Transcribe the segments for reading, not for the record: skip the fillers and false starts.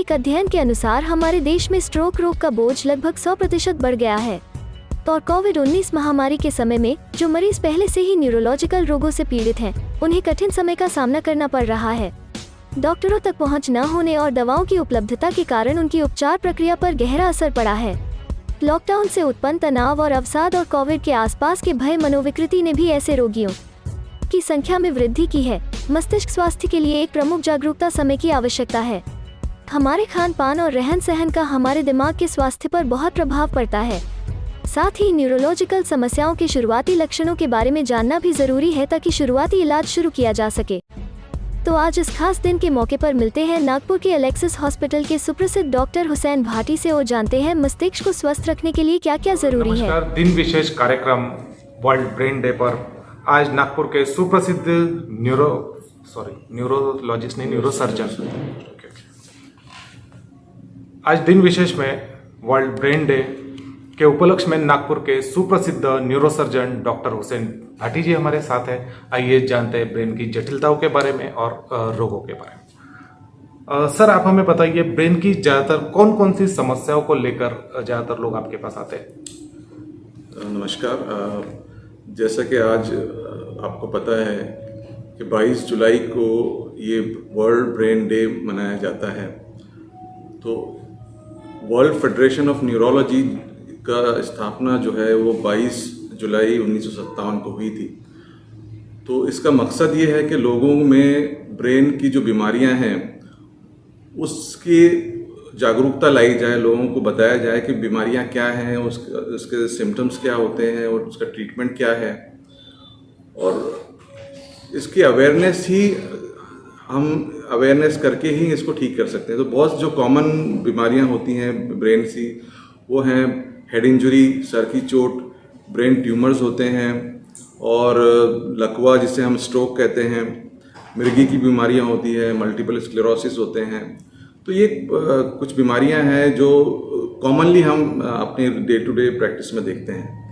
एक अध्ययन के अनुसार हमारे देश में स्ट्रोक रोग का बोझ लगभग 100% बढ़ गया है। और कोविड-19 महामारी के समय में जो मरीज पहले से ही न्यूरोलॉजिकल रोगों से पीड़ित हैं, उन्हें कठिन समय का सामना करना पड़ रहा है। डॉक्टरों तक पहुंच न होने और दवाओं की उपलब्धता के कारण उनकी उपचार प्रक्रिया पर गहरा असर पड़ा है। लॉकडाउन से उत्पन्न तनाव और अवसाद और कोविड के आसपास के भय मनोविकृति ने भी ऐसे रोगियों की संख्या में वृद्धि की है। मस्तिष्क स्वास्थ्य के लिए एक प्रमुख जागरूकता समय की आवश्यकता है। हमारे खान पान और रहन सहन का हमारे दिमाग के स्वास्थ्य पर बहुत प्रभाव पड़ता है। साथ ही न्यूरोलॉजिकल समस्याओं के शुरुआती लक्षणों के बारे में जानना भी जरूरी है ताकि शुरुआती इलाज शुरू किया जा सके। तो आज इस खास दिन के मौके पर मिलते हैं नागपुर के एलेक्सिस हॉस्पिटल के सुप्रसिद्ध डॉक्टर हुसैन भाटी से और जानते हैं मस्तिष्क को स्वस्थ रखने के लिए क्या क्या जरूरी है। दिन विशेष कार्यक्रम वर्ल्ड ब्रेन डे पर आज नागपुर के सुप्रसिद्ध न्यूरोसर्जन आज दिन विशेष में वर्ल्ड ब्रेन डे के उपलक्ष्य में नागपुर के सुप्रसिद्ध न्यूरोसर्जन डॉक्टर हुसैन भाटी जी हमारे साथ हैं। आइए जानते हैं ब्रेन की जटिलताओं के बारे में और रोगों के बारे में। सर, आप हमें बताइए, ब्रेन की ज्यादातर कौन कौन सी समस्याओं को लेकर ज्यादातर लोग आपके पास आते हैं? नमस्कार। जैसा कि आज आपको पता है कि 22 जुलाई को ये वर्ल्ड ब्रेन डे मनाया जाता है। तो वर्ल्ड फेडरेशन ऑफ न्यूरोलॉजी का स्थापना जो है वो 22 जुलाई 1957 को हुई थी। तो इसका मकसद ये है कि लोगों में ब्रेन की जो बीमारियां हैं उसकी जागरूकता लाई जाए, लोगों को बताया जाए कि बीमारियां क्या हैं, उसके सिम्टम्स क्या होते हैं और उसका ट्रीटमेंट क्या है। और इसकी अवेयरनेस करके ही इसको ठीक कर सकते हैं। तो बहुत जो कॉमन बीमारियां होती हैं ब्रेन की, वो हैं हेड इंजरी, सर की चोट, ब्रेन ट्यूमर्स होते हैं और लकवा जिसे हम स्ट्रोक कहते हैं, मिर्गी की बीमारियां होती है, मल्टीपल स्क्लेरोसिस होते हैं। तो ये कुछ बीमारियां हैं जो कॉमनली हम अपने डे टू डे प्रैक्टिस में देखते हैं।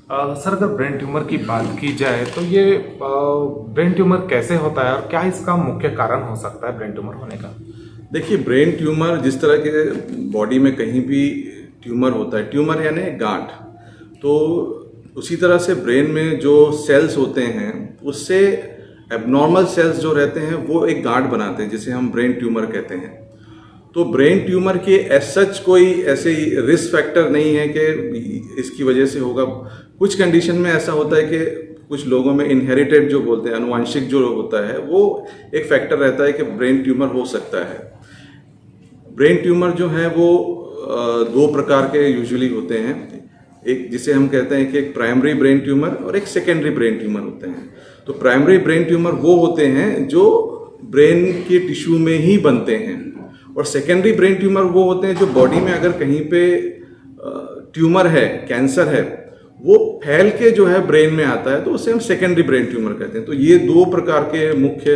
सर, अगर ब्रेन ट्यूमर की बात की जाए तो ये ब्रेन ट्यूमर कैसे होता है और क्या इसका मुख्य कारण हो सकता है ब्रेन ट्यूमर होने का? देखिए, ब्रेन ट्यूमर जिस तरह के बॉडी में कहीं भी ट्यूमर होता है, ट्यूमर यानी गांठ, तो उसी तरह से ब्रेन में जो सेल्स होते हैं उससे एबनॉर्मल सेल्स जो रहते हैं वो एक गांठ बनाते हैं, जिसे हम ब्रेन ट्यूमर कहते हैं। तो ब्रेन ट्यूमर के एज सच कोई ऐसे रिस्क फैक्टर नहीं है कि इसकी वजह से होगा। कुछ कंडीशन में ऐसा होता है कि कुछ लोगों में इनहेरिटेड जो बोलते हैं, आनुवंशिक जो होता है, वो एक फैक्टर रहता है कि ब्रेन ट्यूमर हो सकता है। ब्रेन ट्यूमर जो है वो दो प्रकार के यूजुअली होते हैं। एक जिसे हम कहते हैं कि एक प्राइमरी ब्रेन ट्यूमर और एक सेकेंडरी ब्रेन ट्यूमर होते हैं। तो प्राइमरी ब्रेन ट्यूमर वो होते हैं जो ब्रेन के टिश्यू में ही बनते हैं, और सेकेंडरी ब्रेन ट्यूमर वो होते हैं जो बॉडी में अगर कहीं पे ट्यूमर है, कैंसर है, वो फैल के जो है ब्रेन में आता है, तो उसे हम सेकेंडरी ब्रेन ट्यूमर कहते हैं। तो ये दो प्रकार के मुख्य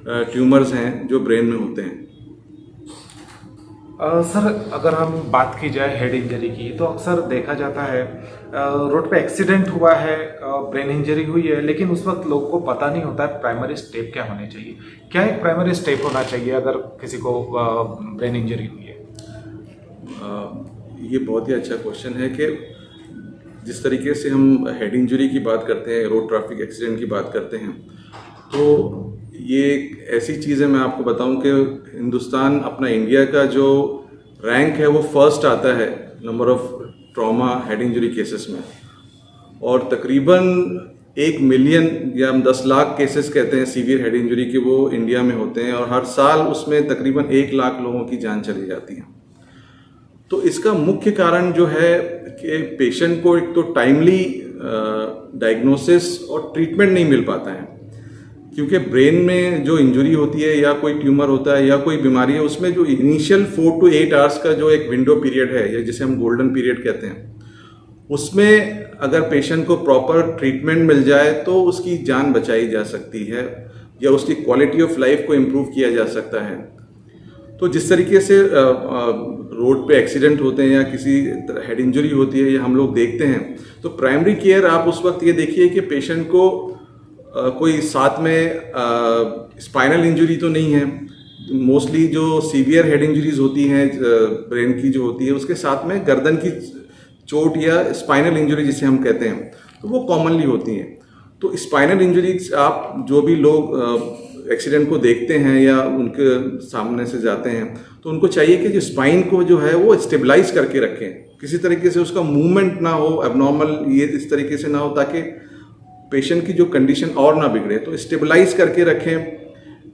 ट्यूमर्स हैं जो ब्रेन में होते हैं। सर, अगर हम बात की जाए हेड इंजरी की, तो अक्सर देखा जाता है रोड पे एक्सीडेंट हुआ है, ब्रेन इंजरी हुई है, लेकिन उस वक्त लोगों को पता नहीं होता है प्राइमरी स्टेप क्या होने चाहिए। क्या एक प्राइमरी स्टेप होना चाहिए अगर किसी को ब्रेन इंजरी हुई है? ये बहुत ही अच्छा क्वेश्चन है कि जिस तरीके से हम हेड इंजरी की बात करते हैं, रोड ट्रैफिक एक्सीडेंट की बात करते हैं, तो ये एक ऐसी चीज़ है, मैं आपको बताऊं कि हिंदुस्तान अपना इंडिया का जो रैंक है वो फर्स्ट आता है number of trauma head injury cases में, और तकरीबन 1 मिलियन या हम 10 लाख केसेस कहते हैं सीवियर हेड इंजरी के, वो इंडिया में होते हैं, और हर साल उसमें तकरीबन 1 लाख लोगों की जान चली जाती है। तो इसका मुख्य कारण जो है कि पेशेंट को एक तो टाइमली डायग्नोसिस और ट्रीटमेंट नहीं मिल पाता है, क्योंकि ब्रेन में जो इंजरी होती है या कोई ट्यूमर होता है या कोई बीमारी है, उसमें जो इनिशियल 4 to 8 आवर्स का जो एक विंडो पीरियड है, या जिसे हम गोल्डन पीरियड कहते हैं, उसमें अगर पेशेंट को प्रॉपर ट्रीटमेंट मिल जाए तो उसकी जान बचाई जा सकती है या उसकी क्वालिटी ऑफ लाइफ को इम्प्रूव किया जा सकता है। तो जिस तरीके से रोड पे एक्सीडेंट होते हैं या किसी हेड इंजरी होती है या हम लोग देखते हैं, तो प्राइमरी केयर आप उस वक्त ये देखिए कि पेशेंट को कोई साथ में स्पाइनल इंजरी तो नहीं है, मोस्टली जो सीवियर हेड इंजरीज होती हैं ब्रेन की जो होती है, उसके साथ में गर्दन की चोट या स्पाइनल इंजरी जिसे हम कहते हैं, तो वो कॉमनली होती हैं। तो स्पाइनल इंजरीज आप जो भी लोग एक्सीडेंट को देखते हैं या उनके सामने से जाते हैं, तो उनको चाहिए कि जो स्पाइन को जो है वो स्टेबलाइज करके रखें, किसी तरीके से उसका मूवमेंट ना हो एबनॉर्मल, ये इस तरीके से ना हो ताकि पेशेंट की जो कंडीशन और ना बिगड़े। तो स्टेबलाइज करके रखें।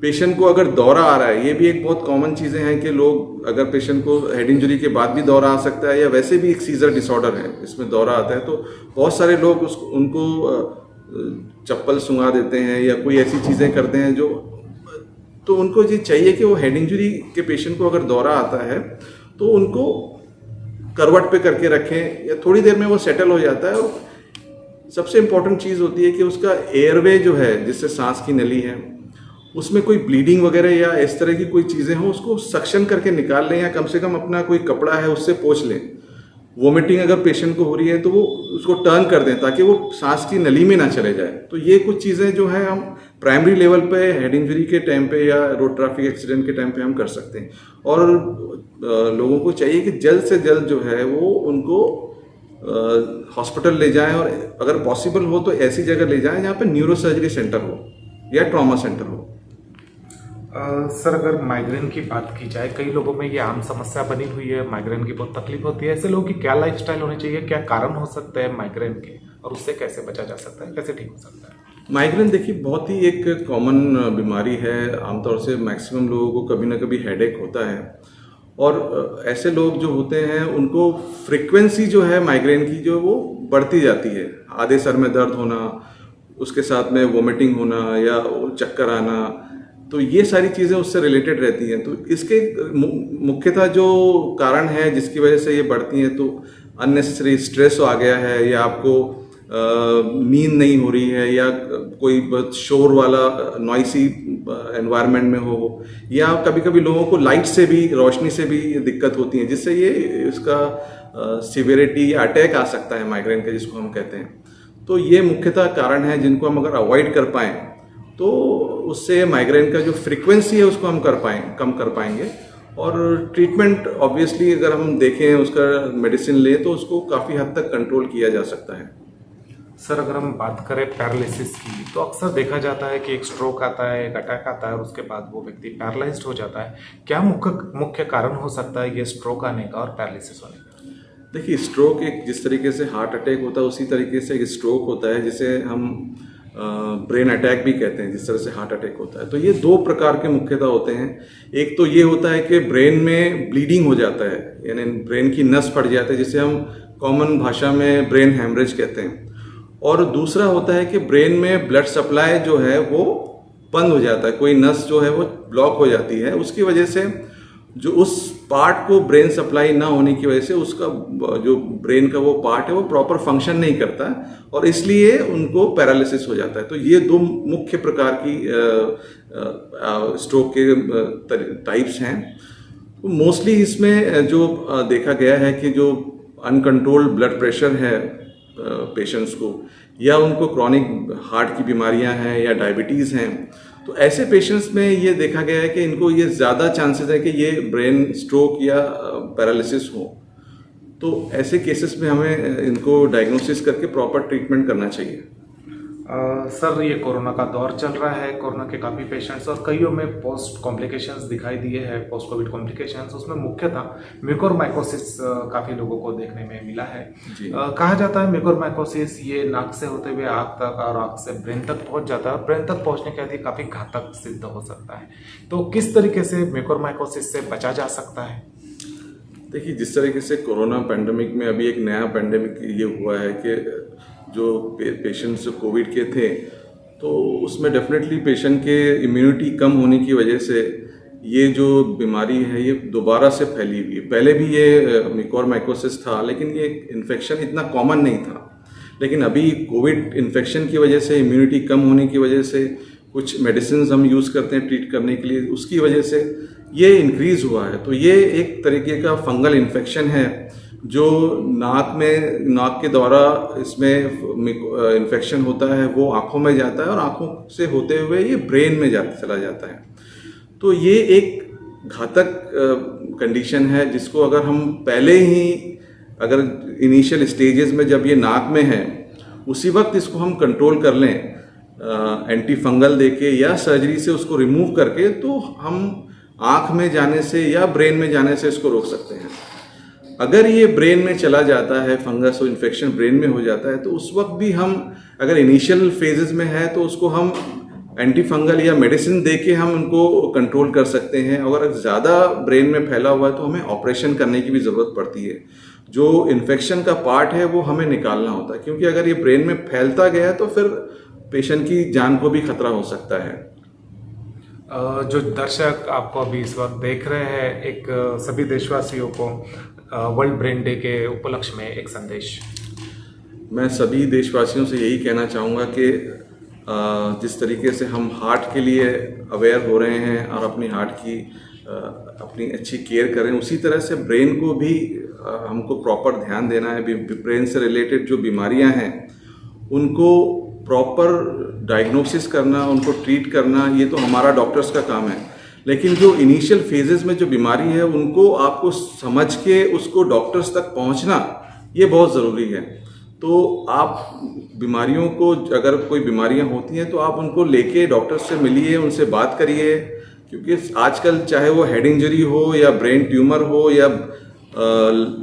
पेशेंट को अगर दौरा आ रहा है, ये भी एक बहुत कॉमन चीज़ें हैं कि लोग अगर पेशेंट को हेड इंजरी के बाद भी दौरा आ सकता है या वैसे भी एक सीजर डिसऑर्डर है इसमें दौरा आता है, तो बहुत सारे लोग उनको चप्पल सुंघा देते हैं या कोई ऐसी चीज़ें करते हैं जो, तो उनको ये चाहिए कि वो हेड इंजरी के पेशेंट को अगर दौरा आता है तो उनको करवट पे करके रखें या थोड़ी देर में वो सेटल हो जाता है। और सबसे इम्पोर्टेंट चीज़ होती है कि उसका एयरवे जो है, जिससे सांस की नली है, उसमें कोई ब्लीडिंग वगैरह या इस तरह की कोई चीज़ें हो, उसको सक्शन करके निकाल लें या कम से कम अपना कोई कपड़ा है उससे पोंछ लें। वोमिटिंग अगर पेशेंट को हो रही है तो वो उसको टर्न कर दें ताकि वो सांस की नली में ना चले जाए। तो ये कुछ चीज़ें जो हैं हम प्राइमरी लेवल पे हेड इंजरी के टाइम पे या रोड ट्रैफिक एक्सीडेंट के टाइम पे हम कर सकते हैं। और लोगों को चाहिए कि जल्द से जल्द जो है वो उनको हॉस्पिटल ले जाएं, और अगर पॉसिबल हो तो ऐसी जगह ले जाएं जहाँ पे न्यूरो सर्जरी सेंटर हो या ट्रॉमा सेंटर हो। सर, अगर माइग्रेन की बात की जाए, कई लोगों में ये आम समस्या बनी हुई है, माइग्रेन की बहुत तकलीफ होती है। ऐसे लोगों की क्या लाइफस्टाइल होनी चाहिए, क्या कारण हो सकते हैं माइग्रेन के, और उससे कैसे बचा जा सकता है, कैसे ठीक हो सकता है? माइग्रेन देखिए बहुत ही एक कॉमन बीमारी है। आमतौर से मैक्सिमम लोगों को कभी ना कभी हेडेक होता है, और ऐसे लोग जो होते हैं उनको फ्रीक्वेंसी जो है माइग्रेन की जो वो बढ़ती जाती है। आधे सर में दर्द होना, उसके साथ में वोमिटिंग होना या चक्कर आना, तो ये सारी चीज़ें उससे रिलेटेड रहती हैं। तो इसके मुख्यतः जो कारण है जिसकी वजह से ये बढ़ती हैं, तो अननेसेसरी स्ट्रेस आ गया है, या आपको नींद नहीं हो रही है, या कोई बहुत शोर वाला नॉइसी एनवायरनमेंट में हो, या कभी कभी लोगों को लाइट से भी, रोशनी से भी दिक्कत होती है, जिससे ये इसका सिवियरिटी या अटैक आ सकता है माइग्रेन का, जिसको हम कहते हैं। तो ये मुख्यतः कारण है जिनको हम अगर अवॉइड कर पाएँ तो उससे माइग्रेन का जो फ्रीक्वेंसी है उसको हम कम कर पाएंगे। और ट्रीटमेंट ऑब्वियसली अगर हम देखें, उसका मेडिसिन ले, तो उसको काफ़ी हद तक कंट्रोल किया जा सकता है। सर, अगर हम बात करें पैरालिसिस की, तो अक्सर देखा जाता है कि एक स्ट्रोक आता है, एक अटैक आता है और उसके बाद वो व्यक्ति पैरालाइज्ड हो जाता है। क्या मुख्य कारण हो सकता है ये स्ट्रोक आने का और पैरालिसिस होने का? देखिए, स्ट्रोक एक जिस तरीके से हार्ट अटैक होता है उसी तरीके से एक स्ट्रोक होता है, जिसे हम ब्रेन अटैक भी कहते हैं, जिस तरह से हार्ट अटैक होता है। तो ये दो प्रकार के मुख्यतः होते हैं। एक तो ये होता है कि ब्रेन में ब्लीडिंग हो जाता है, यानी ब्रेन की नस फट जाती है, जिसे हम कॉमन भाषा में ब्रेन हैमरेज कहते हैं। और दूसरा होता है कि ब्रेन में ब्लड सप्लाई जो है वो बंद हो जाता है, कोई नस जो है वो ब्लॉक हो जाती है, उसकी वजह से जो उस पार्ट को ब्रेन सप्लाई ना होने की वजह से उसका जो ब्रेन का वो पार्ट है वो प्रॉपर फंक्शन नहीं करता, और इसलिए उनको पैरालिसिस हो जाता है। तो ये दो मुख्य प्रकार की स्ट्रोक के टाइप्स हैं। तो मोस्टली इसमें जो देखा गया है कि जो अनकंट्रोल्ड ब्लड प्रेशर है पेशेंट्स को, या उनको क्रॉनिक हार्ट की बीमारियां हैं या डायबिटीज़ हैं, तो ऐसे पेशेंट्स में ये देखा गया है कि इनको ये ज़्यादा चांसेस है कि ये ब्रेन स्ट्रोक या पैरालिसिस हो। तो ऐसे केसेस में हमें इनको डायग्नोसिस करके प्रॉपर ट्रीटमेंट करना चाहिए। सर, ये कोरोना का दौर चल रहा है, कोरोना के काफ़ी पेशेंट्स और कईयों में पोस्ट कॉम्प्लिकेशंस दिखाई दिए हैं, पोस्ट कोविड कॉम्प्लिकेशंस। उसमें मुख्यतः म्यूकोरमाइकोसिस काफ़ी लोगों को देखने में मिला है। कहा जाता है म्यूकोरमाइकोसिस ये नाक से होते हुए आँख तक और आँख से ब्रेन तक पहुंच जाता है, ब्रेन तक पहुंचने के बाद ये काफ़ी घातक सिद्ध हो सकता है। तो किस तरीके से म्यूकोरमाइकोसिस से बचा जा सकता है? देखिए, जिस तरीके से कोरोना पैंडेमिक में अभी एक नया पैंडेमिक ये हुआ है कि जो पेशेंट्स कोविड के थे, तो उसमें डेफिनेटली पेशेंट के इम्यूनिटी कम होने की वजह से ये जो बीमारी है ये दोबारा से फैली हुई है। पहले भी ये म्यूकोरमाइकोसिस था, लेकिन ये इन्फेक्शन इतना कॉमन नहीं था। लेकिन अभी कोविड इन्फेक्शन की वजह से, इम्यूनिटी कम होने की वजह से, कुछ मेडिसिन हम यूज़ करते हैं ट्रीट करने के लिए, उसकी वजह से ये इंक्रीज़ हुआ है। तो ये एक तरीके का फंगल इन्फेक्शन है जो नाक के द्वारा इसमें इन्फेक्शन होता है, वो आँखों में जाता है और आँखों से होते हुए ये ब्रेन में चला जाता है। तो ये एक घातक कंडीशन है, जिसको अगर हम पहले ही अगर इनिशियल स्टेजेस में जब ये नाक में है उसी वक्त इसको हम कंट्रोल कर लें एंटी फंगल देके या सर्जरी से उसको रिमूव करके, तो हम आँख में जाने से या ब्रेन में जाने से इसको रोक सकते हैं। अगर ये ब्रेन में चला जाता है, फंगस और इन्फेक्शन ब्रेन में हो जाता है, तो उस वक्त भी हम अगर इनिशियल फेजेस में है तो उसको हम एंटी फंगल या मेडिसिन देके हम उनको कंट्रोल कर सकते हैं। अगर ज़्यादा ब्रेन में फैला हुआ है तो हमें ऑपरेशन करने की भी ज़रूरत पड़ती है। जो इन्फेक्शन का पार्ट है वो हमें निकालना होता है, क्योंकि अगर ये ब्रेन में फैलता गया तो फिर पेशेंट की जान को भी खतरा हो सकता है। जो दर्शक आपको अभी इस वक्त देख रहे हैं, एक सभी देशवासियों को वर्ल्ड ब्रेन डे के उपलक्ष्य में एक संदेश। मैं सभी देशवासियों से यही कहना चाहूँगा कि जिस तरीके से हम हार्ट के लिए अवेयर हो रहे हैं और अपनी हार्ट की अपनी अच्छी केयर करें, उसी तरह से ब्रेन को भी हमको प्रॉपर ध्यान देना है। ब्रेन से रिलेटेड जो बीमारियां हैं उनको प्रॉपर डायग्नोसिस करना, उनको ट्रीट करना, ये तो हमारा डॉक्टर्स का काम है। लेकिन जो इनिशियल फेजेस में जो बीमारी है उनको आपको समझ के उसको डॉक्टर्स तक पहुंचना, ये बहुत ज़रूरी है। तो आप बीमारियों को, अगर कोई बीमारियां होती हैं तो आप उनको लेके डॉक्टर से मिलिए, उनसे बात करिए, क्योंकि आजकल चाहे वो हेड इंजरी हो या ब्रेन ट्यूमर हो या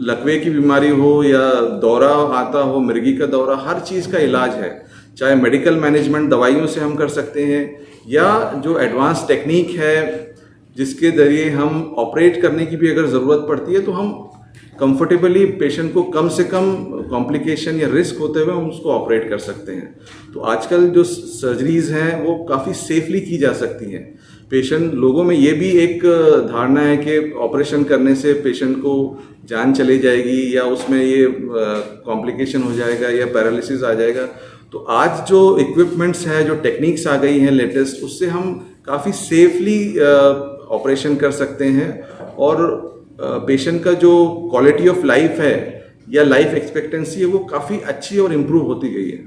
लकवे की बीमारी हो या दौरा आता हो, मिर्गी का दौरा, हर चीज़ का इलाज है। चाहे मेडिकल मैनेजमेंट दवाइयों से हम कर सकते हैं या जो एडवांस टेक्निक है जिसके ज़रिए हम ऑपरेट करने की भी अगर ज़रूरत पड़ती है तो हम कंफर्टेबली पेशेंट को कम से कम कॉम्प्लिकेशन या रिस्क होते हुए हम उसको ऑपरेट कर सकते हैं। तो आजकल जो सर्जरीज हैं वो काफ़ी सेफली की जा सकती हैं। पेशेंट लोगों में ये भी एक धारणा है कि ऑपरेशन करने से पेशेंट को जान चली जाएगी या उसमें ये कॉम्प्लिकेशन हो जाएगा या पैरालिसिस आ जाएगा। तो आज जो इक्विपमेंट्स हैं, जो टेक्निक्स आ गई हैं लेटेस्ट, उससे हम काफ़ी सेफली ऑपरेशन कर सकते हैं और पेशेंट का जो क्वालिटी ऑफ लाइफ है या लाइफ एक्सपेक्टेंसी है वो काफ़ी अच्छी और इम्प्रूव होती गई है।